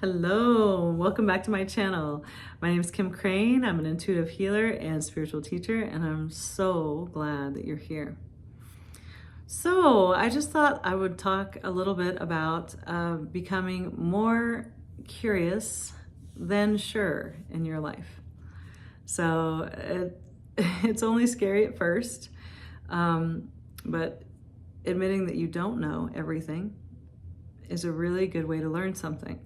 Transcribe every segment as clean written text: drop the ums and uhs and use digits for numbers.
Hello, welcome back to my channel. My name is Kim Crane. I'm an intuitive healer and spiritual teacher, and I'm so glad that you're here. So I just thought I would talk a little bit about becoming more curious than sure in your life. So it's only scary at first, but admitting that you don't know everything is a really good way to learn something.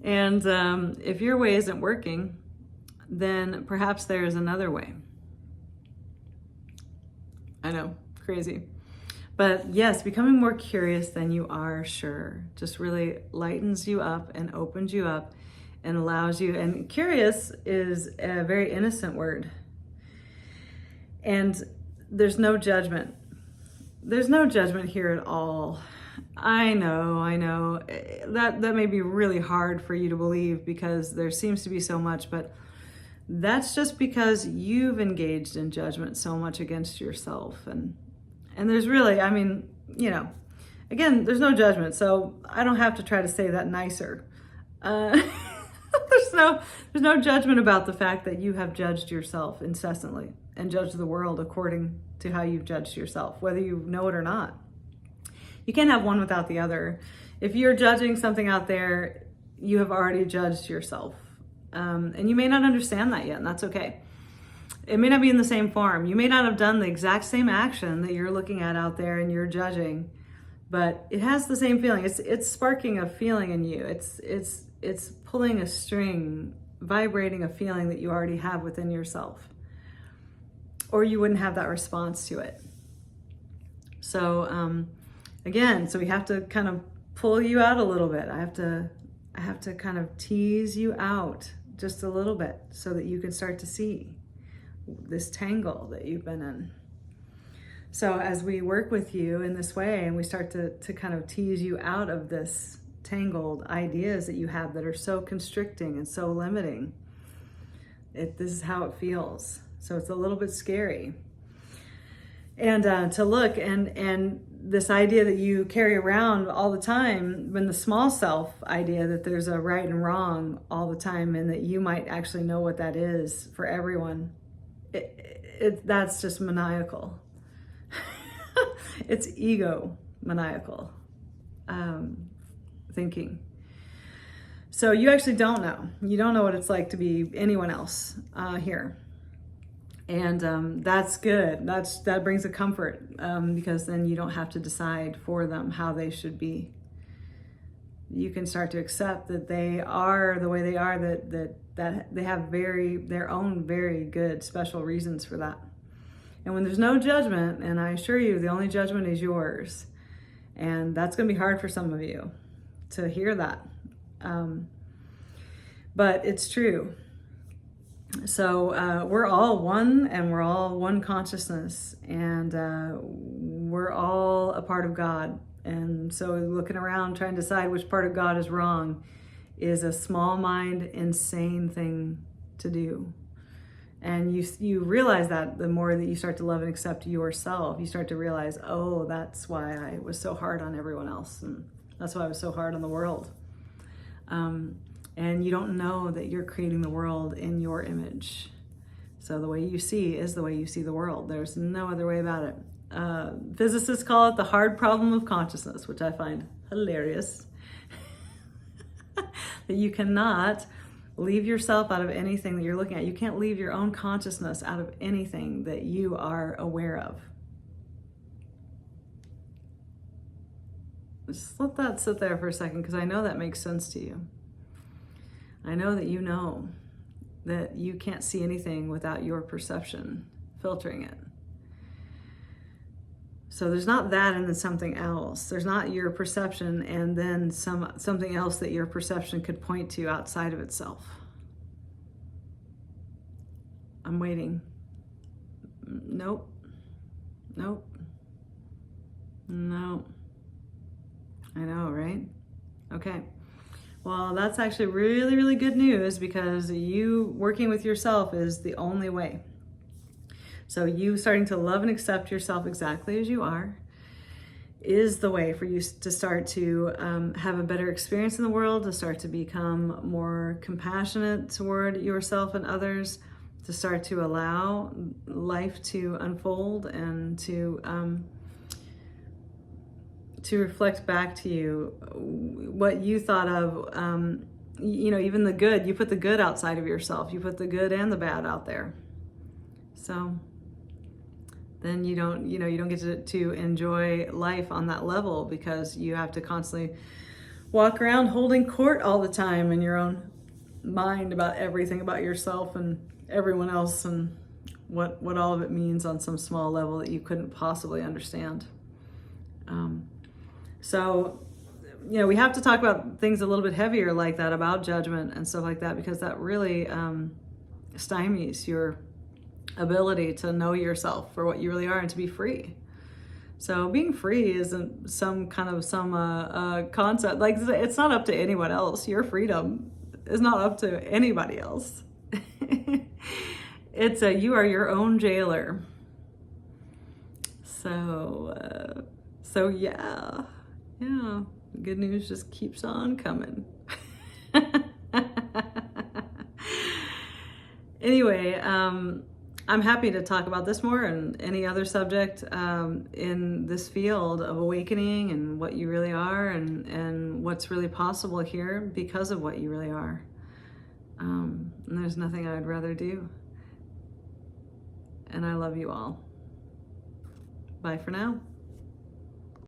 And if your way isn't working, then perhaps there is another way. I know, crazy. But yes, becoming more curious than you are sure just really lightens you up and opens you up and allows you. And curious is a very innocent word. And there's no judgment. There's no judgment here at all. I know. That may be really hard for you to believe because there seems to be so much, but that's just because you've engaged in judgment so much against yourself. And there's really, again, there's no judgment, so I don't have to try to say that nicer. There's no judgment about the fact that you have judged yourself incessantly and judged the world according to how you've judged yourself, whether you know it or not. You can't have one without the other. If you're judging something out there, you have already judged yourself. And you may not understand that yet, and that's okay. It may not be in the same form. You may not have done the exact same action that you're looking at out there and you're judging, but it has the same feeling. It's sparking a feeling in you. It's pulling a string, vibrating a feeling that you already have within yourself, or you wouldn't have that response to it. So again, so we have to kind of pull you out a little bit. I have to kind of tease you out just a little bit so that you can start to see this tangle that you've been in. So as we work with you in this way and we start to kind of tease you out of this tangled ideas that you have that are so constricting and so limiting, this is how it feels. So it's a little bit scary. And to look and this idea that you carry around all the time, when the small self idea that there's a right and wrong all the time and that you might actually know what that is for everyone, that's just maniacal. It's ego maniacal thinking. So you actually don't know. You don't know what it's like to be anyone else here. And that's good. That brings a comfort because then you don't have to decide for them how they should be. You can start to accept that they are the way they are, that they have their own very good special reasons for that. And when there's no judgment, and I assure you the only judgment is yours, and that's going to be hard for some of you to hear that. But it's true. So we're all one, and we're all one consciousness, and we're all a part of God. And so looking around trying to decide which part of God is wrong is a small mind, insane thing to do. And you realize that the more that you start to love and accept yourself, you start to realize, oh, that's why I was so hard on everyone else, and that's why I was so hard on the world. And you don't know that you're creating the world in your image. So the way you see is the way you see the world. There's no other way about it. Physicists call it the hard problem of consciousness, which I find hilarious. That you cannot leave yourself out of anything that you're looking at. You can't leave your own consciousness out of anything that you are aware of. Just let that sit there for a second, because I know that makes sense to you. I know that you know that you can't see anything without your perception filtering it. So there's not that and then something else. There's not your perception and then something else that your perception could point to outside of itself. I'm waiting. Nope. No. I know, right? Okay. Well, that's actually really, really good news, because you working with yourself is the only way. So you starting to love and accept yourself exactly as you are, is the way for you to start to have a better experience in the world, to start to become more compassionate toward yourself and others, to start to allow life to unfold and to reflect back to you what you thought of, even the good. You put the good outside of yourself. You put the good and the bad out there. So then you don't get to enjoy life on that level, because you have to constantly walk around holding court all the time in your own mind about everything about yourself and everyone else, and what all of it means on some small level that you couldn't possibly understand. So we have to talk about things a little bit heavier like that, about judgment and stuff like that, because that really stymies your ability to know yourself for what you really are and to be free. So being free isn't some concept, like it's not up to anyone else. Your freedom is not up to anybody else. You are your own jailer. So yeah, good news just keeps on coming. Anyway, I'm happy to talk about this more and any other subject in this field of awakening and what you really are, and what's really possible here because of what you really are. And there's nothing I'd rather do. And I love you all. Bye for now.